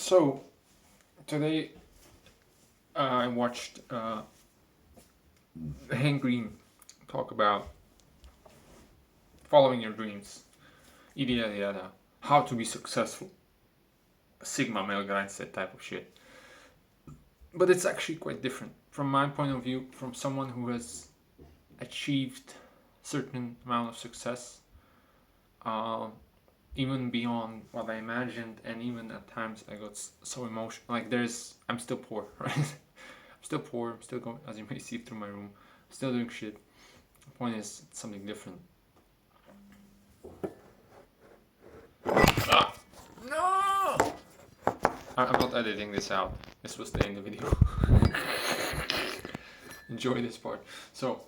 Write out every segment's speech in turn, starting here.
So today I watched Hank Green talk about following your dreams, yada yada yada, how to be successful, Sigma male mindset type of shit. But it's actually quite different from my point of view, from someone who has achieved certain amount of success, uh, even beyond what I imagined, and even at times I got so emotional. Like I'm still poor, right? I'm still poor. I'm still going, as you may see through my room. I'm still doing shit. The point is, it's something different. Ah, no! I'm not editing this out. This was the end of the video. Enjoy this part. So,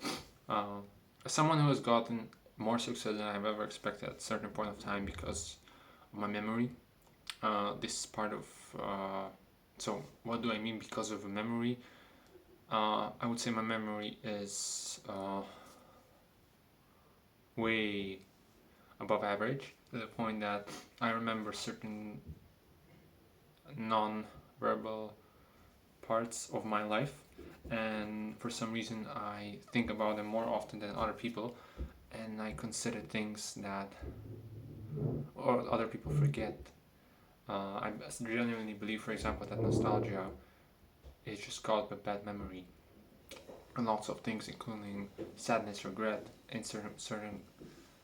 as someone who has gotten more success than I've ever expected at a certain point of time because of my memory, this is part of. So, what do I mean because of a memory? I would say my memory is way above average, to the point that I remember certain non-verbal parts of my life, and for some reason I think about them more often than other people, and I consider things that or other people forget. I genuinely believe, for example, that nostalgia is just caused by bad memory, and lots of things, including sadness, regret, in certain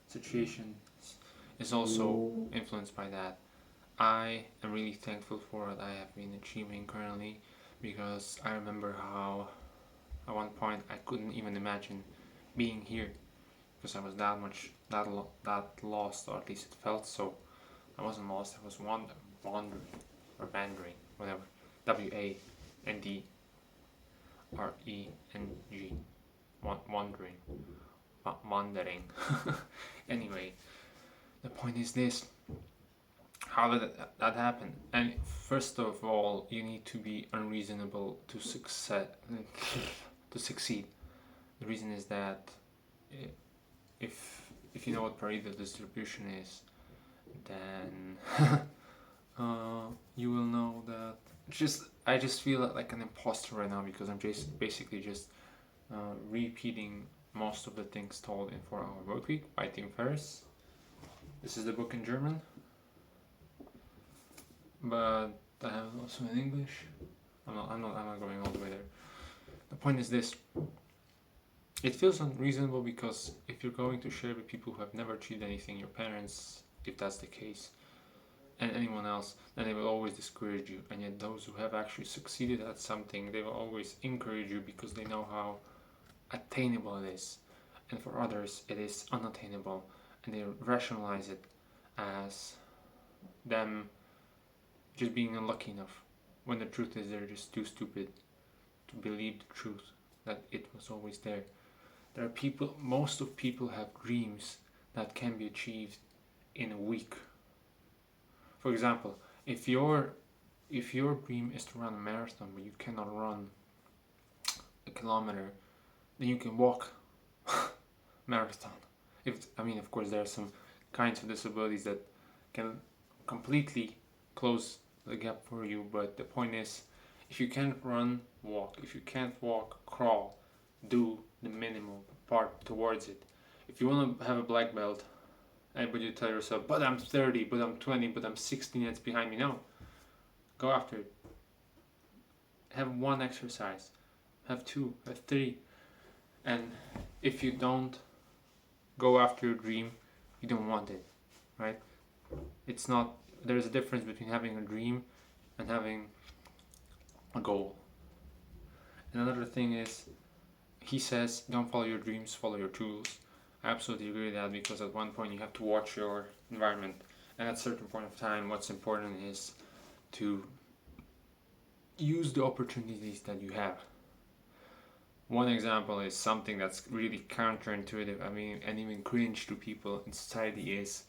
situations, is also influenced by that. I am really thankful for what I have been achieving currently, because I remember how at one point I couldn't even imagine being here, because I was that lost, or at least it felt so. I wasn't lost. I was wandering or wandering, whatever. WANDRENG, wandering. Anyway, the point is this: how did that happen? And first of all, you need to be unreasonable to succeed. The reason is that if you know what Pareto distribution is, then you will know that. I just feel like an imposter right now, because I'm just basically just repeating most of the things told in 4 Hour Workweek by Tim Ferriss. This is the book in German, but I have it also in English. I'm not going all the way there. The point is this: it feels unreasonable, because if you're going to share with people who have never achieved anything, your parents, if that's the case, and anyone else, then they will always discourage you. And yet those who have actually succeeded at something, they will always encourage you, because they know how attainable it is. And for others, it is unattainable, and they rationalize it as them just being unlucky enough, when the truth is they're just too stupid to believe the truth, that it was always there. There are people, most of people have dreams that can be achieved in a week. For example, if your dream is to run a marathon, but you cannot run a kilometer, then you can walk marathon. Of course, there are some kinds of disabilities that can completely close the gap for you, but the point is, if you can't run, walk. If you can't walk, crawl. Do the minimal part towards it. If you want to have a black belt, but you tell yourself, but I'm 30, but I'm 20, but I'm 16, it's behind me. No, go after it. Have one exercise, have two, have three. And if you don't go after your dream, you don't want it, right? It's not, there's a difference between having a dream and having a goal. And another thing is, he says, don't follow your dreams, follow your tools. I absolutely agree with that, because at one point you have to watch your environment, and at a certain point of time, what's important is to use the opportunities that you have. One example is something that's really counterintuitive, and even cringe to people in society, is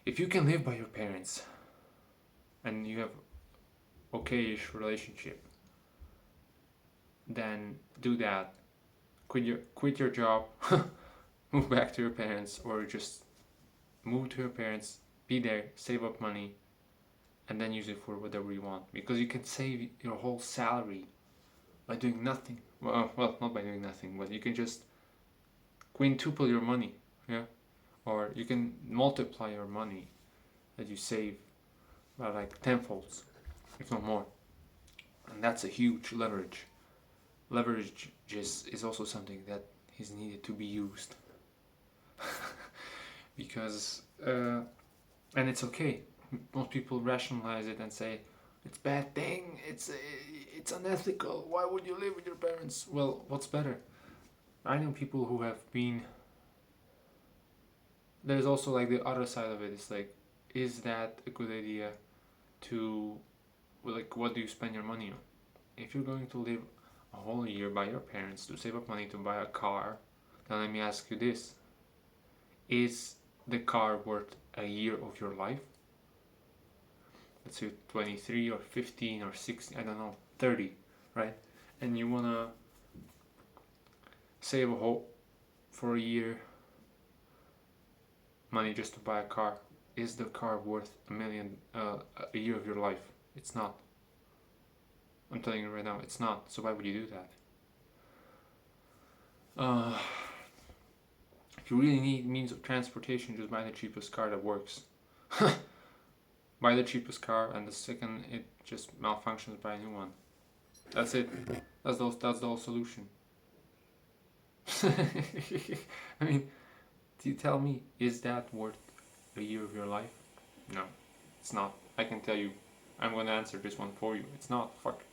if you can live by your parents and you have okay-ish relationship, then do that. Quit your job, move back to your parents, or just move to your parents, be there, save up money, and then use it for whatever you want, because you can save your whole salary by doing nothing. Well, not by doing nothing, but you can just quintuple your money, yeah, or you can multiply your money that you save by like tenfolds, if not more, and that's a huge leverage. Leverage just is also something that is needed to be used, because and it's okay. Most people rationalize it and say it's a bad thing, it's unethical, why would you live with your parents? Well, what's better? I know people who have been, there's also like the other side of it. It's like, is that a good idea to, like, what do you spend your money on? If you're going to live a whole year by your parents to save up money to buy a car, then let me ask you this: is the car worth a year of your life? Let's say 23 or 15 or 16, I don't know, 30, right? And you wanna save a whole for a year money just to buy a car. Is the car worth a year of your life? It's not. I'm telling you right now, it's not. So why would you do that? If you really need means of transportation, just buy the cheapest car that works. Buy the cheapest car, and the second it just malfunctions, buy a new one. That's it. That's the whole solution. I mean, do you tell me, is that worth a year of your life? No, it's not. I can tell you. I'm gonna answer this one for you. It's not. Fuck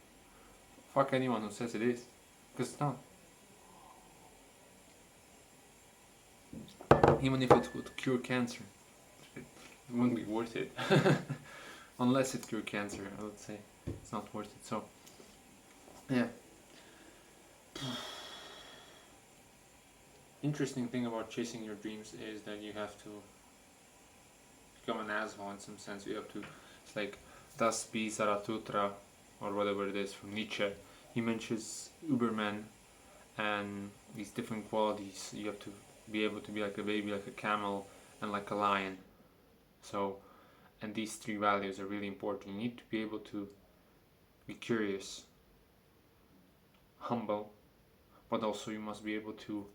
anyone who says it is, because it's not. Even if it would cure cancer, it wouldn't be worth it. Unless it cured cancer, I would say it's not worth it. So, yeah. Interesting thing about chasing your dreams is that you have to become an asshole in some sense. You have to, it's like Das Be Zarathustra or whatever it is from Nietzsche. He mentions Uberman and these different qualities. You have to be able to be like a baby, like a camel, and like a lion. So, and these three values are really important. You need to be able to be curious, humble, but also you must be able to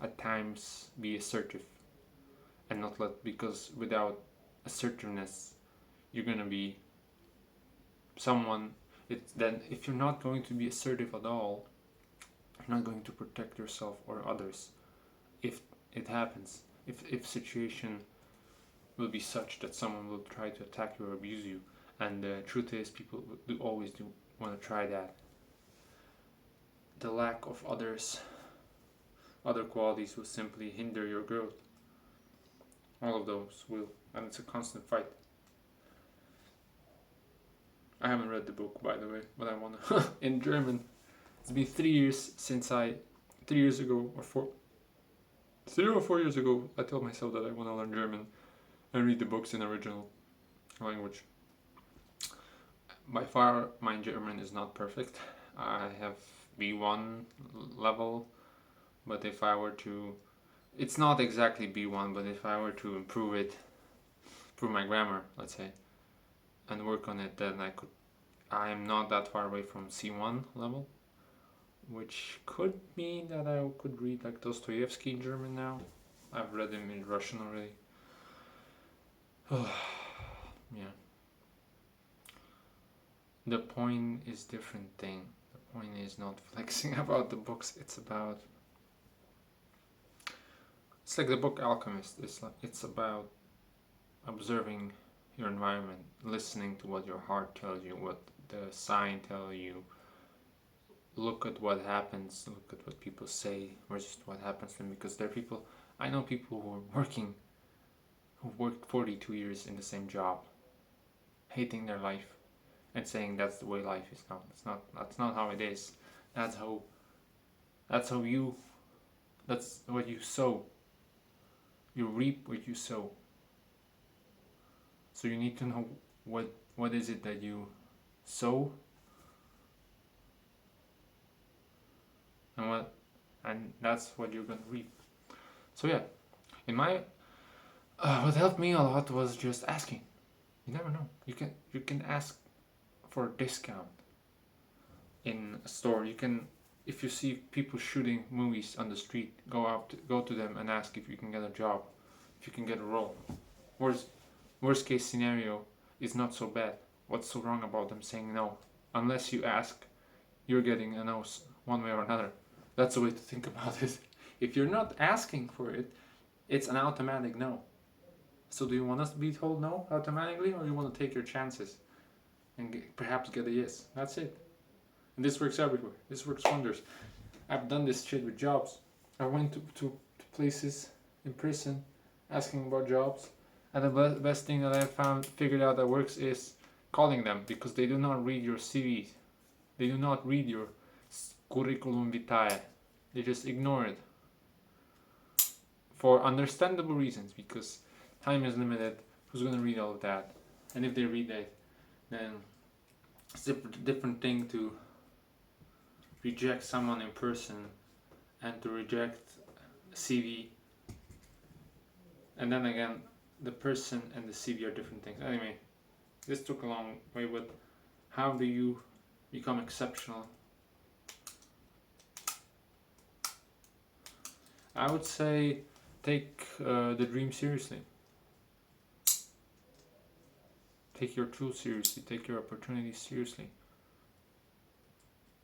at times be assertive and not let, because without assertiveness you're gonna be someone, then if you're not going to be assertive at all, you're not going to protect yourself or others if it happens, if situation will be such that someone will try to attack you or abuse you. And the truth is, people always do want to try that. The lack of other qualities will simply hinder your growth. All of those will, and it's a constant fight. I haven't read the book, by the way, but I want to. In German. It's been 3 years since 3 years ago, or 4 years ago, I told myself that I want to learn German and read the books in original language. By far, my German is not perfect. I have B1 level, but if I were to, it's not exactly B1, but if I were to improve my grammar, let's say, and work on it, then I am not that far away from C1 level, which could mean that I could read like Dostoevsky in German now. I've read him in Russian already. Yeah. The point is different thing. The point is not flexing about the books. It's like the book Alchemist. It's about observing your environment, listening to what your heart tells you, what the sign tells you. Look at what happens. Look at what people say versus what happens to them. Because there are people. I know people who worked 42 years in the same job, hating their life, and saying that's the way life is. No, that's not how it is. That's what you sow. You reap what you sow. So you need to know what is it that you sow, and that's what you're gonna reap. So yeah, in my what helped me a lot was just asking. You never know. You can ask for a discount in a store. You can, if you see people shooting movies on the street, go to them and ask if you can get a job, if you can get a role. Worst case scenario is not so bad. What's so wrong about them saying no? Unless you ask, you're getting a no one way or another. That's the way to think about it. If you're not asking for it, it's an automatic no. So do you want us to be told no automatically, or you want to take your chances and perhaps get a yes? That's it. And this works everywhere. This works wonders. I've done this shit with jobs. I went to places in prison asking about jobs, and the best thing that I figured out that works is calling them, because they do not read your CV. They do not read your curriculum vitae. They just ignore it. For understandable reasons, because time is limited. Who's going to read all of that? And if they read it, then it's a different thing to reject someone in person and to reject CV. And then again, the person and the CV are different things. Anyway, this took a long way, but how do you become exceptional? I would say take the dream seriously. Take your tools seriously. Take your opportunities seriously.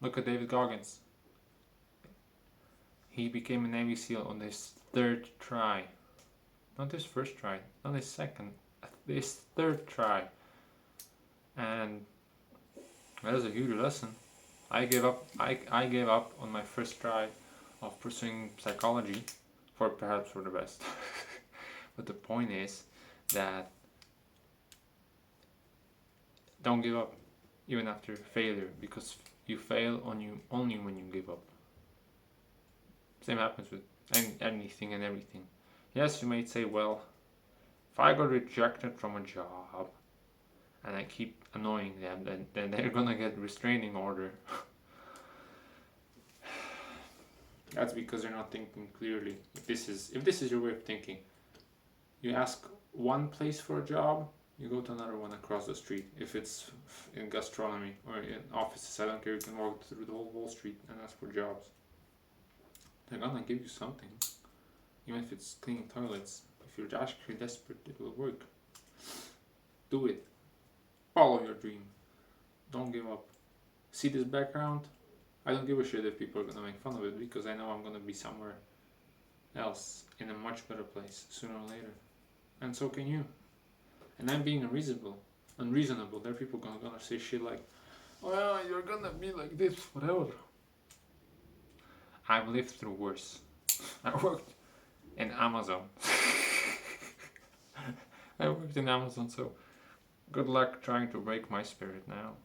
Look at David Goggins. He became a Navy SEAL on his third try. Not his first try, not his second, his third try. And that is a huge lesson. I gave up on my first try of pursuing psychology, perhaps for the best. But the point is that don't give up even after failure, because you fail only when you give up. Same happens with anything and everything. Yes, you might say, well, if I got rejected from a job and I keep annoying them, then they're gonna get restraining order. That's because you're not thinking clearly. If this is your way of thinking, you ask one place for a job, you go to another one across the street. If it's in gastronomy or in offices, I don't care, you can walk through the whole Wall Street and ask for jobs. They're gonna give you something. Even if it's cleaning toilets. If you're actually desperate, it will work. Do it. Follow your dream. Don't give up. See this background? I don't give a shit if people are gonna make fun of it, because I know I'm gonna be somewhere else in a much better place sooner or later. And so can you. And I'm being unreasonable. There are people gonna say shit like, well, you're gonna be like this forever. I've lived through worse. I worked in Amazon. I worked in Amazon, so good luck trying to break my spirit now.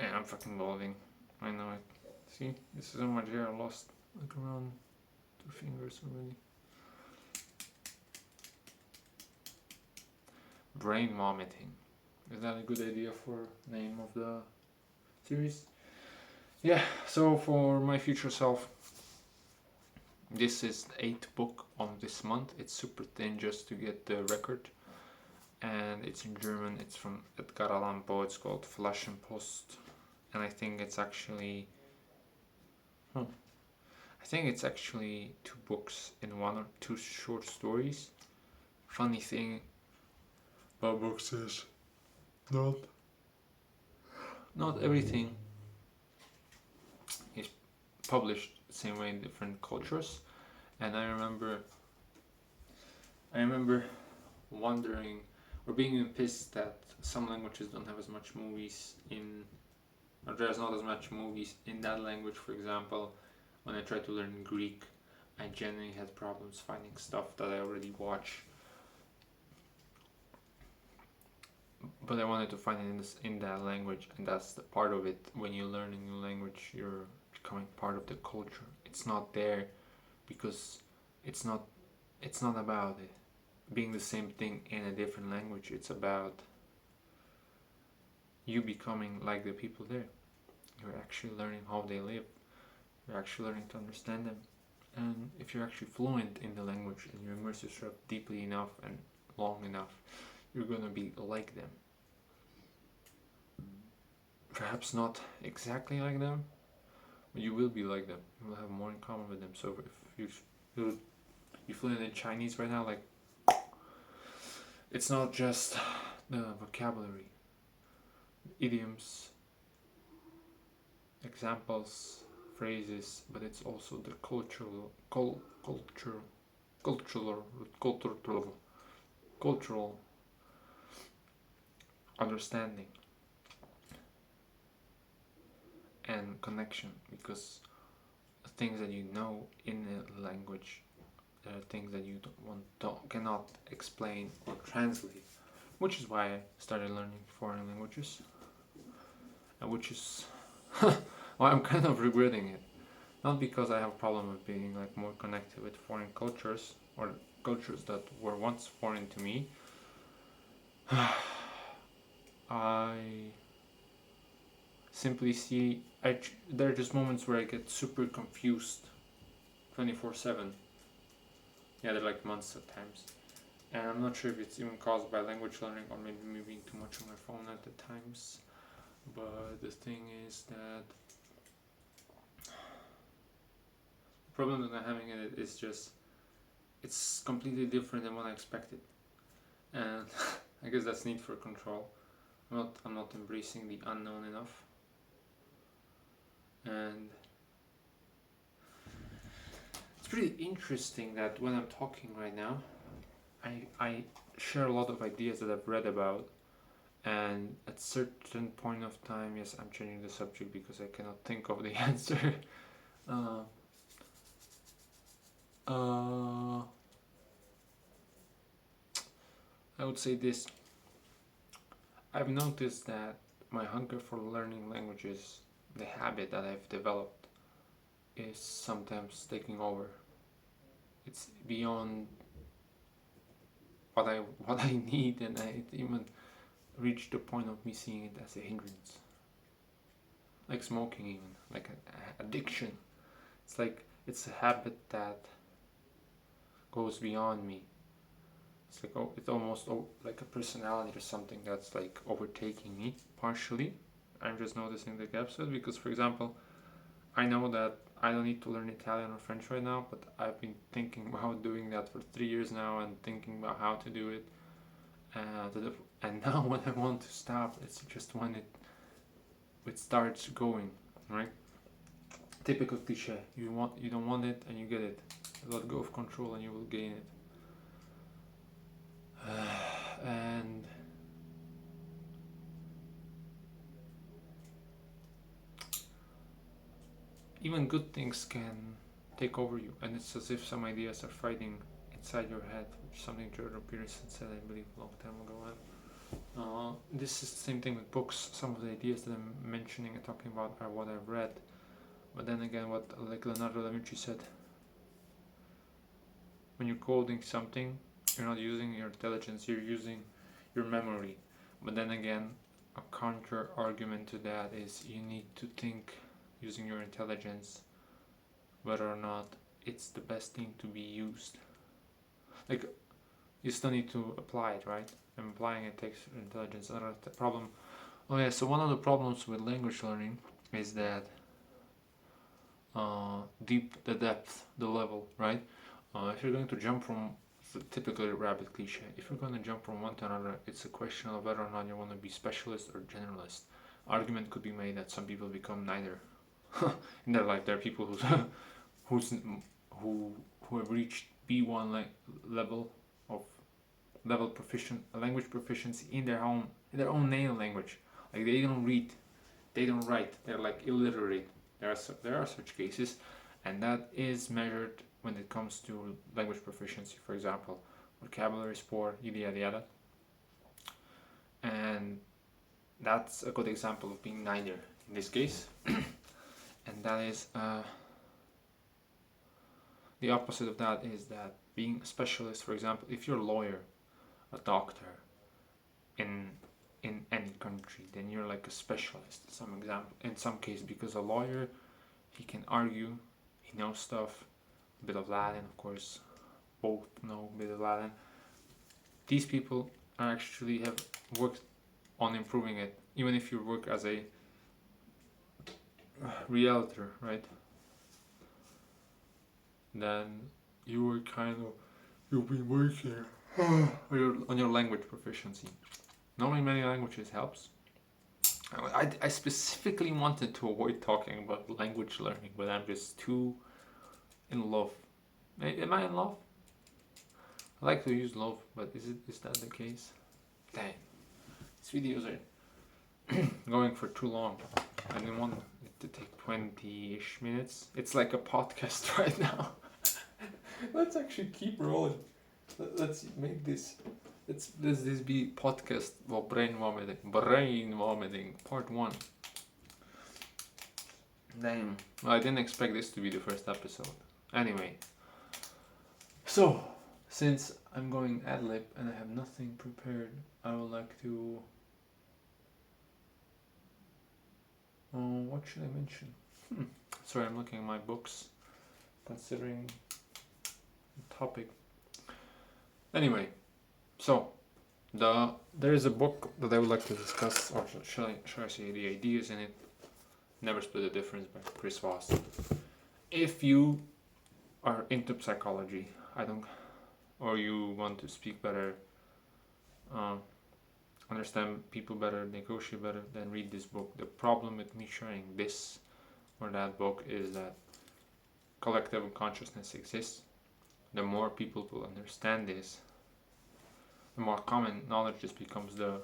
Yeah, I'm fucking balding. I know it. See, this is how much hair I lost. Like around 2 fingers already. Brain vomiting. Is that a good idea for name of the series? Yeah, so for my future self, this is the 8th book on this month. It's super thin just to get the record. And it's in German. It's from Edgar Allan Poe. It's called Flaschenpost. And I think it's actually 2 books in 1 or 2 short stories. Funny thing about books is not everything is published the same way in different cultures. And I remember wondering or being even pissed that some languages don't have as much movies or there's not as much movies in that language. For example, when I tried to learn Greek, I genuinely had problems finding stuff that I already watched. But I wanted to find it in that language, and that's the part of it. When you learn a new language, you're becoming part of the culture. It's not there because it's not about it being the same thing in a different language. It's about you becoming like the people there. You're actually learning how they live. You're actually learning to understand them. And if you're actually fluent in the language and you immerse yourself deeply enough and long enough, you're gonna be like them. Perhaps not exactly like them, but you will be like them. You will have more in common with them. So if you fluent in Chinese right now, like, it's not just the vocabulary, idioms, examples, phrases, but it's also the cultural understanding and connection, because things that you know in a language, there are things that you cannot explain or translate, which is why I started learning foreign languages, and which is why I'm kind of regretting it. Not because I have a problem with being like more connected with foreign cultures or cultures that were once foreign to me. I simply see there are just moments where I get super confused 24/7. Yeah, they're like months at times. And I'm not sure if it's even caused by language learning or maybe me being too much on my phone at the times. But the thing is that the problem that I'm having in it is just it's completely different than what I expected. And I guess that's need for control. I'm not embracing the unknown enough. And it's pretty interesting that when I'm talking right now, I share a lot of ideas that I've read about, and at certain point of time, yes, I'm changing the subject because I cannot think of the answer. I would say this. I've noticed that my hunger for learning languages, the habit that I've developed, is sometimes taking over. It's beyond what I need, and I even reached the point of me seeing it as a hindrance, like smoking, even like an addiction. It's like it's a habit that goes beyond me. It's like it's almost like a personality or something that's like overtaking me partially. I'm just noticing the gaps with, because, for example, I know that I don't need to learn Italian or French right now, but I've been thinking about doing that for 3 years now and thinking about how to do it. And now when I want to stop, it's just when it starts going, right? Typical cliche. You don't want it and you get it. Let go of control and you will gain it. And even good things can take over you, and it's as if some ideas are fighting inside your head, which is something Jordan Peterson said, I believe, a long time ago. This is the same thing with books. Some of the ideas that I'm mentioning and talking about are what I've read, but then again, what like Leonardo da Vinci said, when you're coding something, you're not using your intelligence, you're using your memory. But then again, a counter argument to that is you need to think using your intelligence whether or not it's the best thing to be used. Like, you still need to apply it, right? And applying it takes intelligence. Another problem. Oh yeah, so one of the problems with language learning is that the depth, the level, right? If you're going to jump from typically rabbit cliche, if you're going to jump from one to another, it's a question of whether or not you want to be specialist or generalist. Argument could be made that some people become neither in their life. There are people who have reached B1 level of language proficiency in their own native language. Like, they don't read, they don't write. They're like illiterate. There are such cases, and that is measured when it comes to language proficiency. For example, vocabulary score, yada yada yada. And that's a good example of being neither in this case. And that is the opposite of that is that being a specialist. For example, if you're a lawyer, a doctor in any country, then you're like a specialist. In some case, because a lawyer, he can argue, he knows stuff, a bit of Latin, of course, both know a bit of Latin. These people actually have worked on improving it. Even if you work as a realtor, right? Then you were you've been working on your language proficiency. Knowing many languages helps. I specifically wanted to avoid talking about language learning, but I'm just too in love. Am I in love? I like to use love, but is that the case? Dang, these videos are going for too long. I didn't want it to take 20-ish minutes. It's like a podcast right now. Let's actually keep rolling. Let's make this. Let's this be podcast. Well, brain vomiting, part 1. Damn. Well, I didn't expect this to be the first episode. Anyway, so since I'm going ad lib and I have nothing prepared, I would like to. What should I mention? Sorry, I'm looking at my books, considering the topic. Anyway, so there is a book that I would like to discuss, or should I say the ideas in it. Never Split the Difference by Chris Voss. If you are into psychology, or you want to speak better, understand people better, negotiate better, then read this book. The problem with me sharing this or that book is that collective consciousness exists. The more people will understand this, the more common knowledge just becomes, the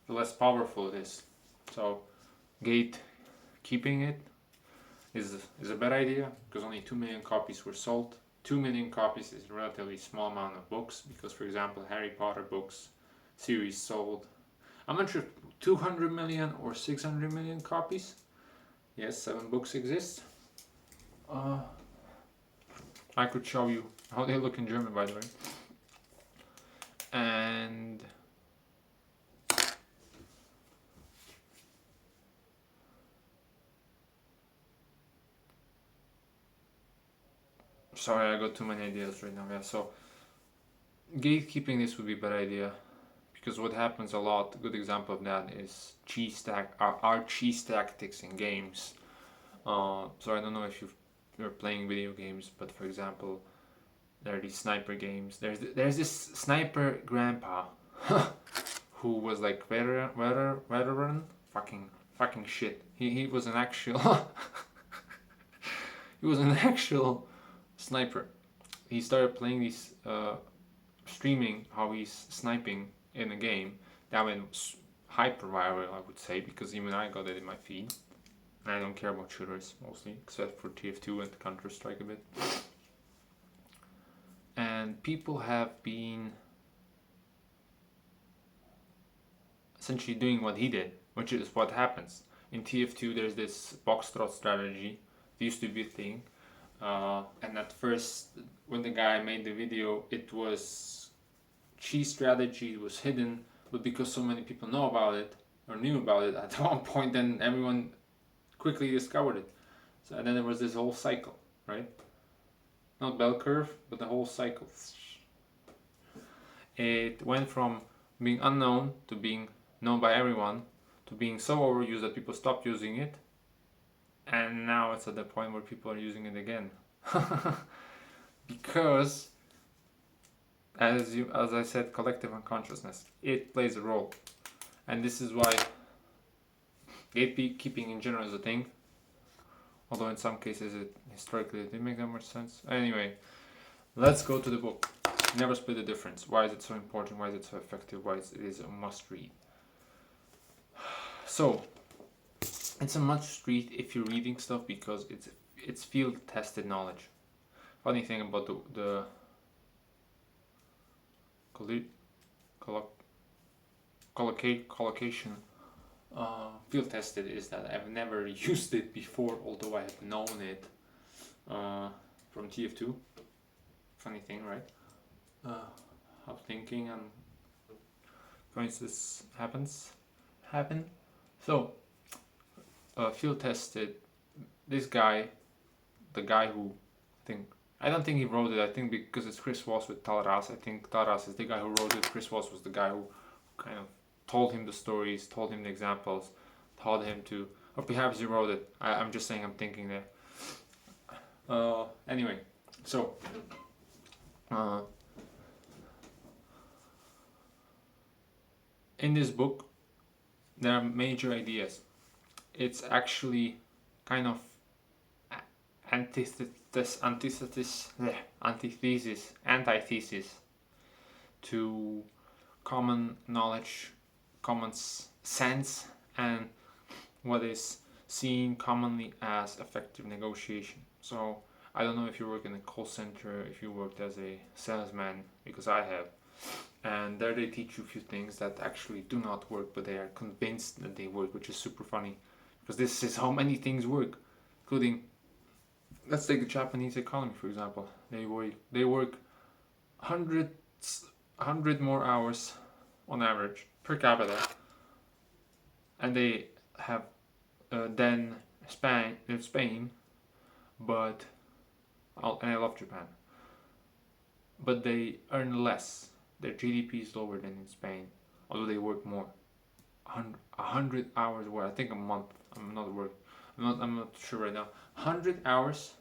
less powerful it is. So gatekeeping it is a bad idea, because only 2 million copies were sold. 2 million copies is a relatively small amount of books, because for example Harry Potter books series sold, I'm not sure, 200 million or 600 million copies. Yes, 7 books exist. I could show you how they look in German, by the way. And sorry, I got too many ideas right now. Yeah, so gatekeeping this would be a bad idea, because what happens a lot, a good example of that is our cheese tactics in games. So I don't know if you're playing video games, but for example, there are these sniper games. There's this sniper grandpa who was like veteran, fucking shit. He was an actual he was an actual sniper. He started playing these streaming how he's sniping in a game. That went hyper viral, I would say, because even I got it in my feed. I don't care about shooters mostly, except for TF2 and Counter-Strike a bit. And people have been essentially doing what he did, which is what happens. In TF2 there's this box trot strategy. It used to be a thing. And at first, when the guy made the video, it was cheese strategy, it was hidden, but because so many people know about it, or knew about it at one point, then everyone quickly discovered it. So, and then there was this whole cycle, right? Not bell curve, but the whole cycle. It went from being unknown to being known by everyone, to being so overused that people stopped using it, and now it's at the point where people are using it again. Because as I said, collective unconsciousness, it plays a role. And this is why gatekeeping in general is a thing, although in some cases it historically did make that much sense. Anyway, let's go to the book. Never Split the Difference. Why is it so important? Why is it so effective? Why it is a must read? So it's a must read if you're reading stuff, because it's field tested knowledge. Funny thing about the collocation field tested is that I've never used it before, although I have known it from TF2. Funny thing, right? How thinking and coincidence happen. So field tested, this guy, the guy who I don't think he wrote it. I think because it's Chris Voss with Tal Raz. I think Tal Raz is the guy who wrote it. Chris Voss was the guy who kind of told him the stories, told him the examples, taught him to, or perhaps he wrote it. I'm just saying, I'm thinking there. Anyway, so in this book, there are major ideas. It's actually kind of antithesis to common knowledge, common sense, and what is seen commonly as effective negotiation. So I don't know if you work in a call center, if you worked as a salesman, because I have. And there they teach you a few things that actually do not work, but they are convinced that they work, which is super funny. Because this is how many things work, including, let's take the Japanese economy for example. They work 100 more hours on average per capita, and they have than Spain, but and I love Japan, but they earn less. Their GDP is lower than in Spain, although they work more. 100 hours a week. I think a month. I'm not sure right now. 100 hours.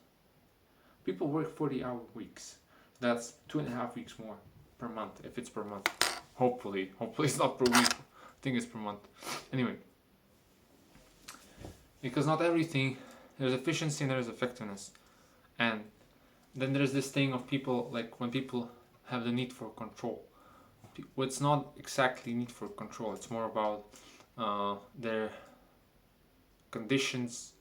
People work 40-hour weeks. That's 2.5 weeks more per month, if it's per month. Hopefully it's not per week. I think it's per month. Anyway, because not everything, there's efficiency and there's effectiveness, and then there's this thing of people, like when people have the need for control. It's not exactly need for control. It's more about their conditions,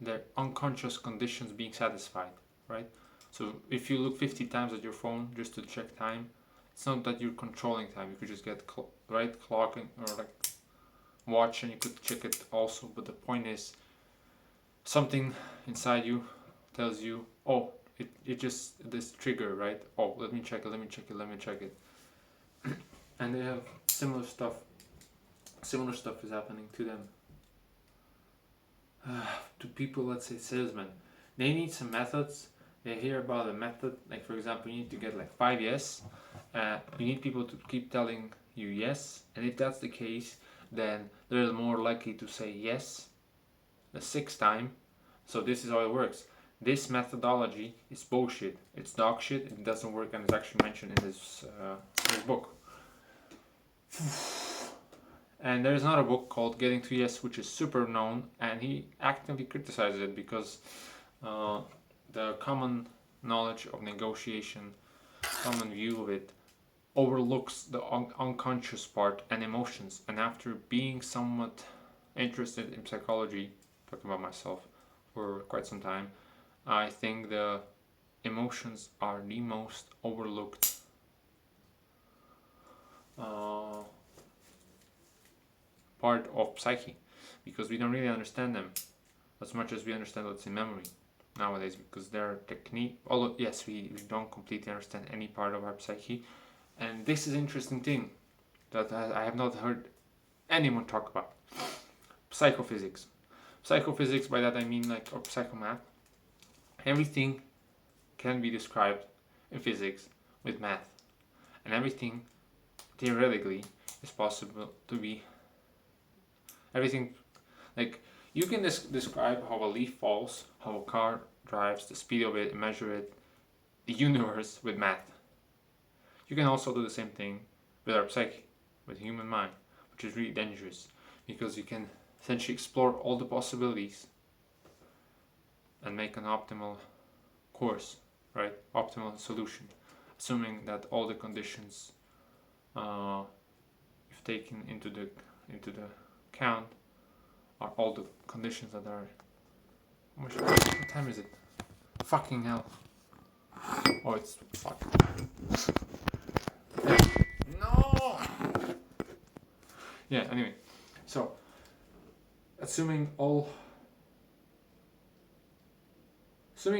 their unconscious conditions being satisfied, right? So if you look 50 times at your phone just to check time, it's not that you're controlling time. You could just get clocking or like watch, and you could check it also. But the point is, something inside you tells you, oh, it just this trigger, right? Oh, let me check it. And they have similar stuff is happening to them. To people, let's say salesmen, they need some methods. They hear about a method, like for example, you need to get like 5 yes. You need people to keep telling you yes, and if that's the case, then they're more likely to say yes the 6th time. So this is how it works. This methodology is bullshit. It's dog shit. It doesn't work, and it's actually mentioned in this book. And there's another book called Getting to Yes, which is super known, and he actively criticizes it because the common knowledge of negotiation, common view of it, overlooks the unconscious part and emotions. And after being somewhat interested in psychology, talking about myself for quite some time, I think the emotions are the most overlooked part of psyche, because we don't really understand them as much as we understand what's in memory nowadays, because their technique, although yes, we don't completely understand any part of our psyche. And this is an interesting thing that I have not heard anyone talk about. Psychophysics. By that I mean like, or psychomath. Everything can be described in physics with math, and everything theoretically is possible to be. Everything, like you can describe how a leaf falls, how a car drives, the speed of it, measure it, the universe with math. You can also do the same thing with our psyche, with the human mind, which is really dangerous, because you can essentially explore all the possibilities and make an optimal course, right? Optimal solution, assuming that all the conditions you've taken into the count are all the conditions that are. What time is it? Fucking hell! Oh, it's fuck. No. Yeah. Anyway, so assuming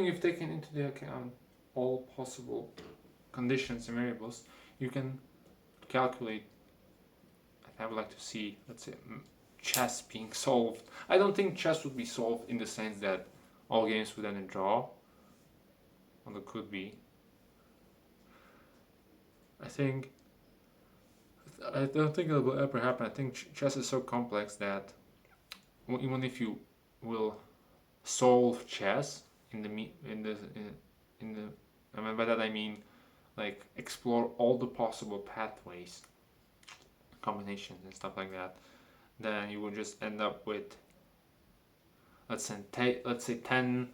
you've taken into the account all possible conditions and variables, you can calculate. I would like to see, let's say, chess being solved. I don't think chess would be solved in the sense that all games would end in draw, although could be. I think I don't think it will ever happen. I think chess is so complex that even if you will solve chess in the in the I mean by that I mean like explore all the possible pathways, combinations and stuff like that, then you will just end up with let's say 10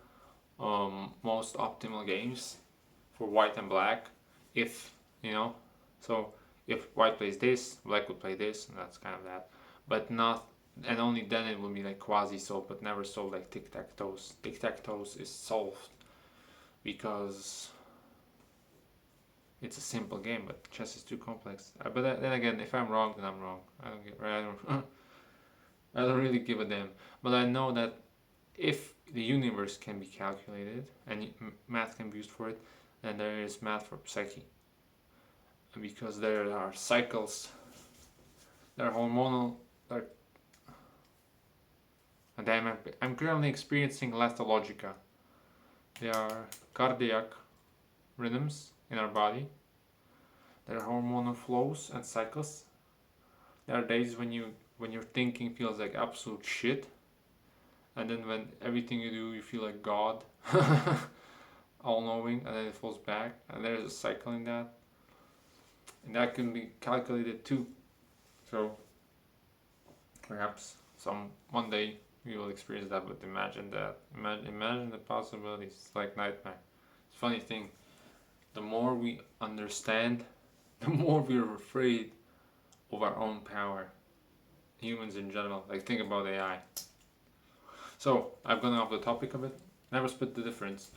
most optimal games for white and black, if you know. So if white plays this, black would play this, and that's kind of that. But not, and only then it will be like quasi solved, but never solved like tic tac toes. Tic tac toes is solved because it's a simple game, but chess is too complex. But then again, if I'm wrong, then I'm wrong. I don't get right. I don't really give a damn. But I know that if the universe can be calculated and math can be used for it, then there is math for psyche. Because there are cycles, there are hormonal, and I'm currently experiencing lethologica. There are cardiac rhythms in our body. There are hormonal flows and cycles. There are days when your thinking feels like absolute shit, and then when everything you do you feel like God, all knowing, and then it falls back, and there's a cycle in that, and that can be calculated too. So perhaps one day we will experience that, but imagine that. Imagine the possibilities. It's like nightmare. It's a funny thing. The more we understand, the more we're afraid of our own power. Humans in general. Like think about AI. So I've gone off the topic of it. Never split the difference.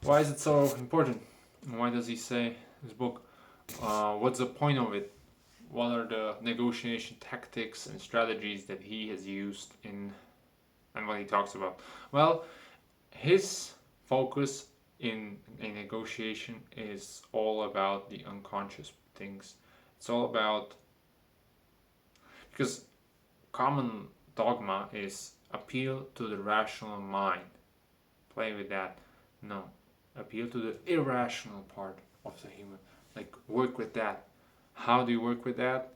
Why is it so important? Why does he say in his book? What's the point of it? What are the negotiation tactics and strategies that he has used in, and what he talks about? Well, his focus in a negotiation is all about the unconscious things. It's all about, because common dogma is appeal to the rational mind. Play with that. No, appeal to the irrational part of the human. Like work with that. How do you work with that?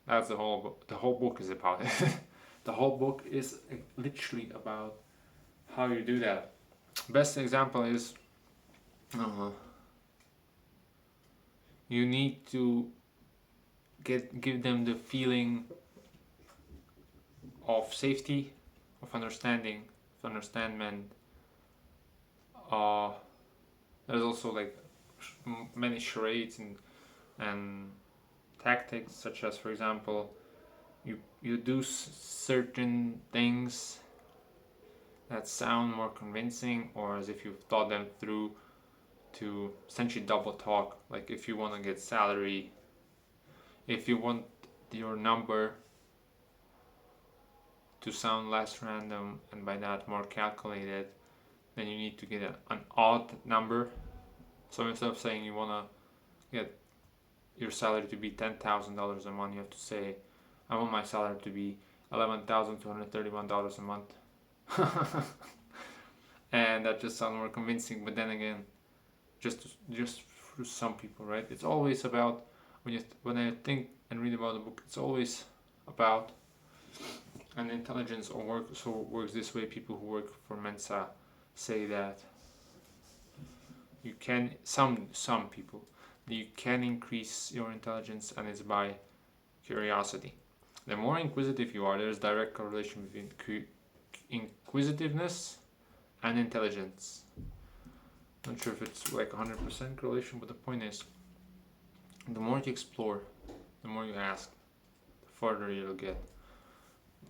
That's the whole book. The whole book is about it. The whole book is literally about how you do that. Best example is you need to give them the feeling of safety, of understanding, of understandment. There's also like many charades and tactics, such as, for example, you do certain things that sound more convincing, or as if you've thought them through, to essentially double talk. Like if you want to get salary, if you want your number to sound less random and by that more calculated, then you need to get an odd number. So instead of saying you want to get your salary to be $10,000 a month, you have to say, I want my salary to be $11,231 a month. And that just sounds more convincing. But then again, just for some people, right? It's always about, when I think and read about the book, it's always about, and intelligence works this way. People who work for Mensa say that you can, some people, you can increase your intelligence, and it's by curiosity. The more inquisitive you are, there's direct correlation between inquisitiveness and intelligence. Not sure if it's like 100% correlation, but the point is, the more you explore, the more you ask, the further you'll get.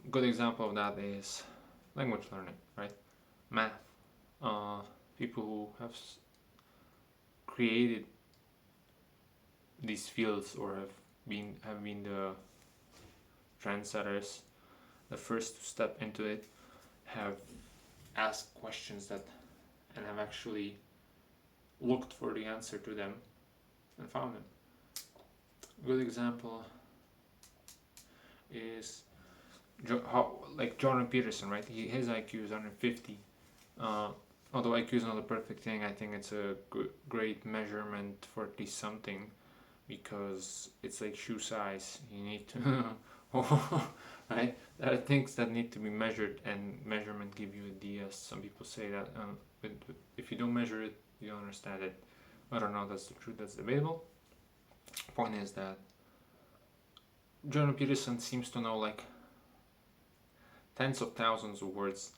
A good example of that is language learning, right? Math. People who have created these fields or have been the trendsetters, the first to step into it, have asked questions and have actually looked for the answer to them and found them. A good example is Jordan Peterson, right? His IQ is 150. Although IQ is not a perfect thing, I think it's a great measurement for at least something. because it's like shoe size. You need to, right? There are things that need to be measured, and measurement give you ideas. Some people say that but if you don't measure it, you don't understand it. I don't know. That's the truth. That's debatable. Point is that Jordan Peterson seems to know like tens of thousands of words.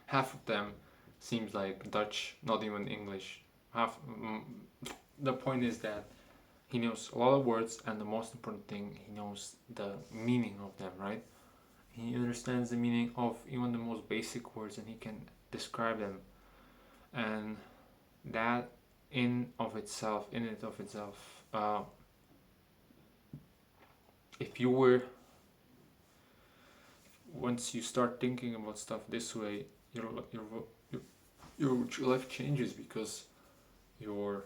Half of them seems like Dutch, not even English. The point is that he knows a lot of words, and the most important thing, he knows the meaning of them, right? He understands the meaning of even the most basic words, and he can describe them. And that in it of itself, if you were, once you start thinking about stuff this way, your life changes, because your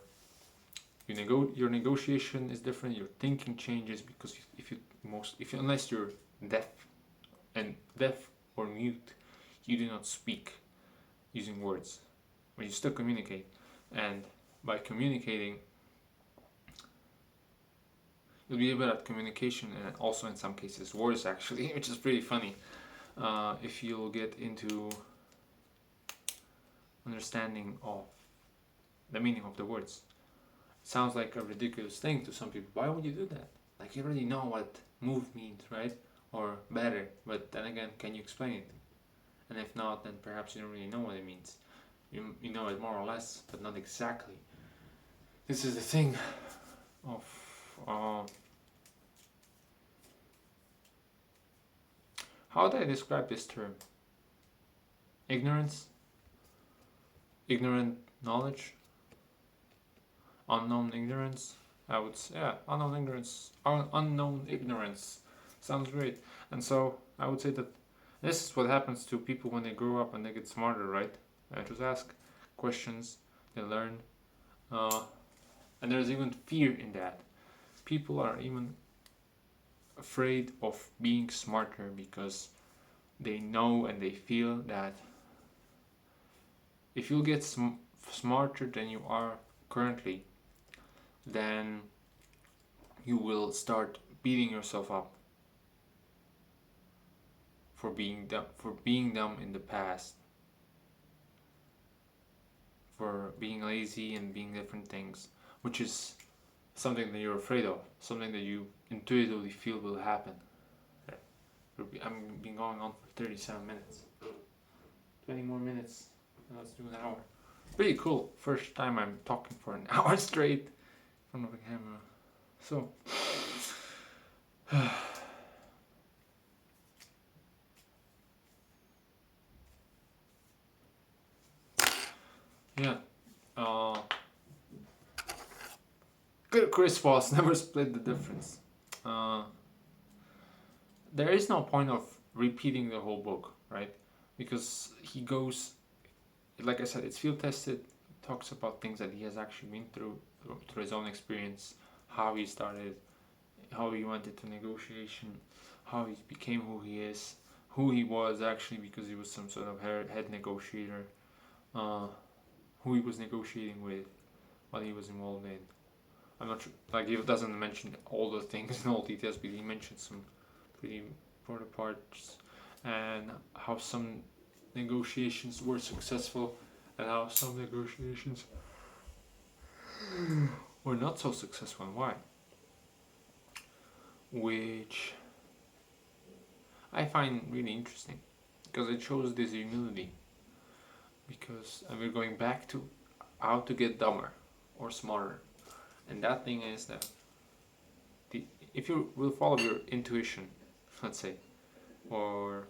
your negotiation is different. Your thinking changes, because unless you're deaf or mute, you do not speak using words, but you still communicate. And by communicating, you'll be able at communication, and also in some cases words, actually, which is pretty funny. If you'll get into understanding of the meaning of the words. It sounds like a ridiculous thing to some people. Why would you do that? Like, you already know what move means, right? Or better. But then again, can you explain it? And if not, then perhaps you don't really know what it means. You know it more or less, but not exactly. This is the thing of how do I describe this term? Ignorance? Ignorant knowledge? Unknown ignorance? I would say, yeah, unknown ignorance. Unknown ignorance. Sounds great. And so, I would say that this is what happens to people when they grow up and they get smarter, right? They just ask questions, they learn. And there's even fear in that. People are even afraid of being smarter, because they know and they feel that if you get smarter than you are currently, then you will start beating yourself up for being dumb in the past, for being lazy and being different things, which is something that you're afraid of, something that you intuitively feel will happen. I've been going on for 37 minutes. 20 more minutes, and let's do an hour. Pretty cool. First time I'm talking for an hour straight in front of a camera. So, yeah. Chris Voss never split the difference. There is no point of repeating the whole book, right? Because he goes, like I said, it's field tested. Talks about things that he has actually been through his own experience, how he started, how he went into negotiation, how he became who he is, who he was actually because he was some sort of head negotiator, who he was negotiating with, what he was involved in. I'm not sure, like, he doesn't mention all the things in all details, but he mentions some pretty important parts, and how some negotiations were successful and how some negotiations were not so successful, and why. Which I find really interesting, because it shows this humility. And we're going back to how to get dumber or smarter. And that thing is that if you will follow your intuition, let's say, or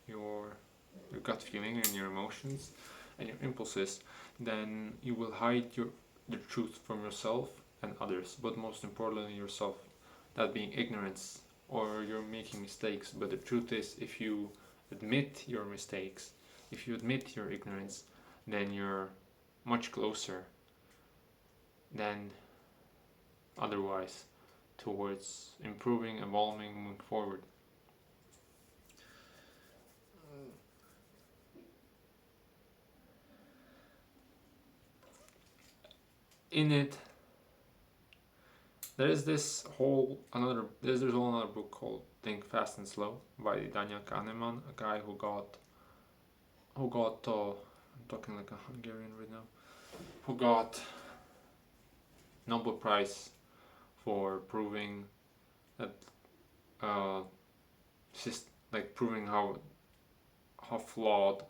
your gut feeling and your emotions and your impulses, then you will hide the truth from yourself and others, but most importantly yourself. That being ignorance, or you're making mistakes. But the truth is, if you admit your mistakes, if you admit your ignorance, then you're much closer than otherwise towards improving, evolving, moving forward. In it, there's whole another book called Think Fast and Slow by Daniel Kahneman, a guy I'm talking like a Hungarian right now, who got Nobel Prize for proving that uh, proving how flawed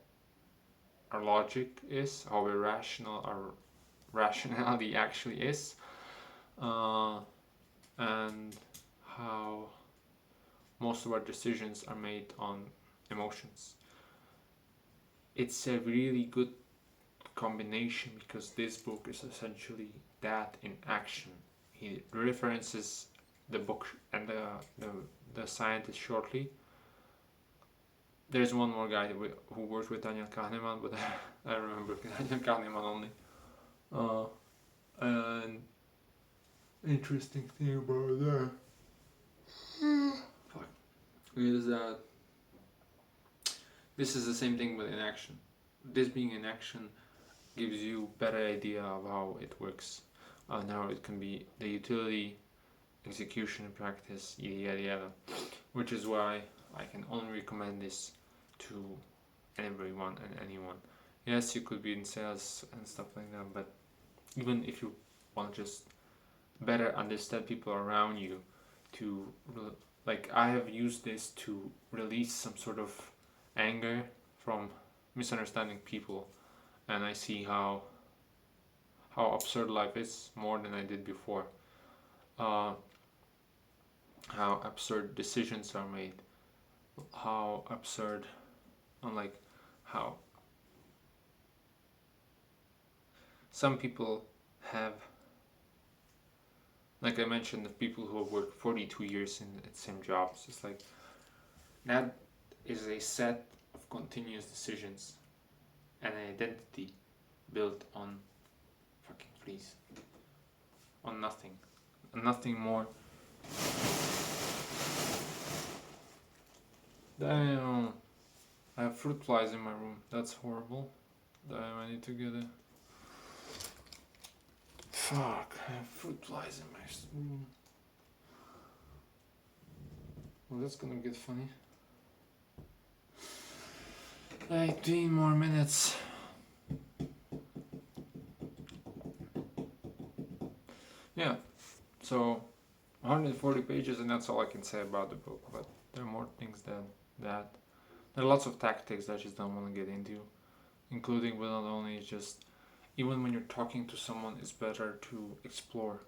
our logic is, how irrational our rationality actually is, and how most of our decisions are made on emotions. It's a really good combination because this book is essentially that in action. He references the book and the scientist shortly. There's one more guy who works with Daniel Kahneman, but I remember Daniel Kahneman only. And interesting thing about that is that this is the same thing with inaction. This being in action gives you better idea of how it works and how it can be the utility, execution, and practice, yada yada. Which is why I can only recommend this to everyone and anyone. Yes, you could be in sales and stuff like that, but even if you want to just better understand people around you, to like I have used this to release some sort of anger from misunderstanding people, and I see how absurd life is more than I did before. How absurd decisions are made, how absurd, like how some people have, like I mentioned, the people who have worked 42 years in the same jobs. It's like that is a set of continuous decisions and an identity built on on nothing more. Damn, I have fruit flies in my room. That's horrible. Damn, I need to get a. Fuck, I have fruit flies in my room. Well, that's gonna get funny. 18 more minutes. Yeah, so 140 pages, and that's all I can say about the book. But there are more things than that. There are lots of tactics that I just don't want to get into, including but not only just even when you're talking to someone, it's better to explore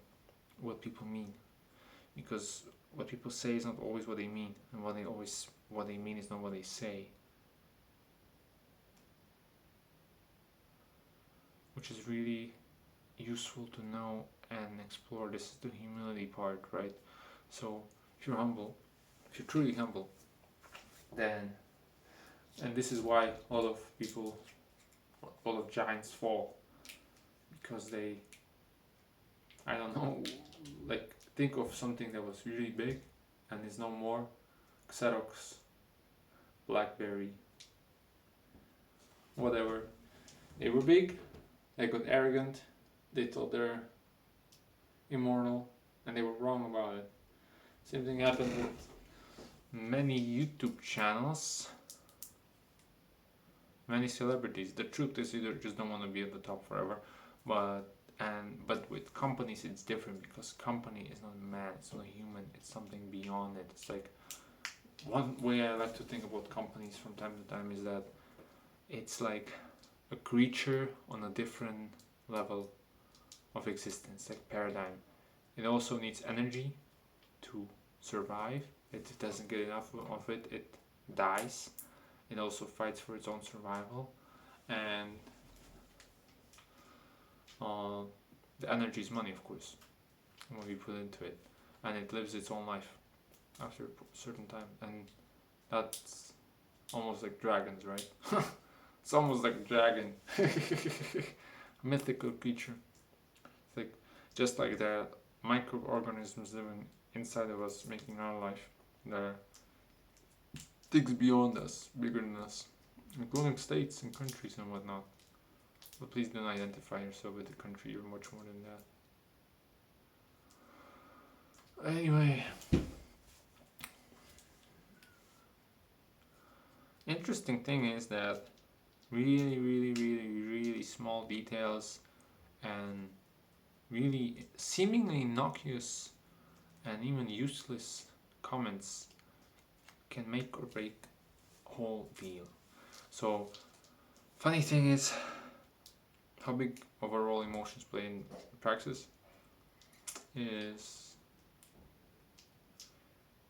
what people mean, because what people say is not always what they mean, and what they mean is not what they say, which is really useful to know and explore. This is the humility part, right? So if you're truly humble, then, and this is why a lot of giants fall, because they, I don't know, like think of something that was really big and is no more. Xerox, BlackBerry, whatever. They were big, they got arrogant, they thought they're immortal, and they were wrong about it. Same thing happened with many YouTube channels, many celebrities. The truth is, you just don't want to be at the top forever, but with companies it's different, because company is not a man, it's not a human, it's something beyond it. It's like, one way I like to think about companies from time to time is that it's like a creature on a different level of existence, like paradigm. It also needs energy to survive. If it doesn't get enough of it, it dies. It also fights for its own survival, and the energy is money, of course, what we put into it, and it lives its own life after a certain time, and that's almost like dragons, right? It's almost like dragon, mythical creature. It's like just like the microorganisms living inside of us, making our life. There are things beyond us, bigger than us, including states and countries and whatnot. But please don't identify yourself with the country. You're much more than Anyway, interesting thing is that really small details and really seemingly innocuous and even useless comments can make or break a whole deal. So, funny thing is how big of a role emotions play in praxis is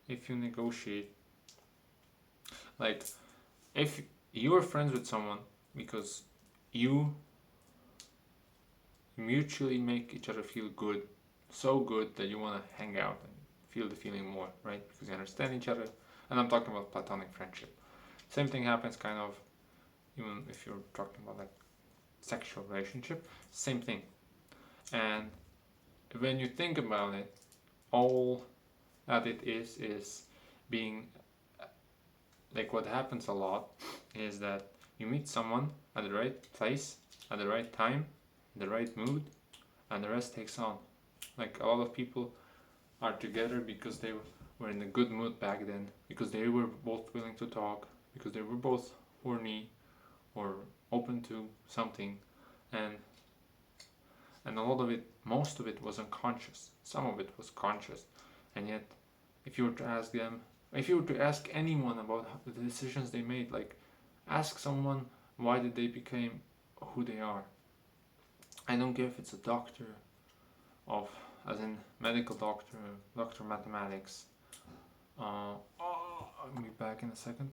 if you negotiate, like if you're friends with someone because you mutually make each other feel good, so good that you want to hang out and feel the feeling more, right? Because you understand each other. And I'm talking about platonic friendship. Same thing happens kind of even if you're talking about like sexual relationship, same thing. And when you think about it, all that it is being like what happens a lot is that you meet someone at the right place, at the right time, in the right mood, and the rest takes on. Like a lot of people are together because they were in a good mood back then, because they were both willing to talk, because they were both horny or open to something, and a lot of it, most of it was unconscious. Some of it was conscious, and yet, if you were to ask them, if you were to ask anyone about the decisions they made, like ask someone why did they become who they are. I don't care if it's a doctor of, as in medical doctor, doctor mathematics. I'll be back in a second.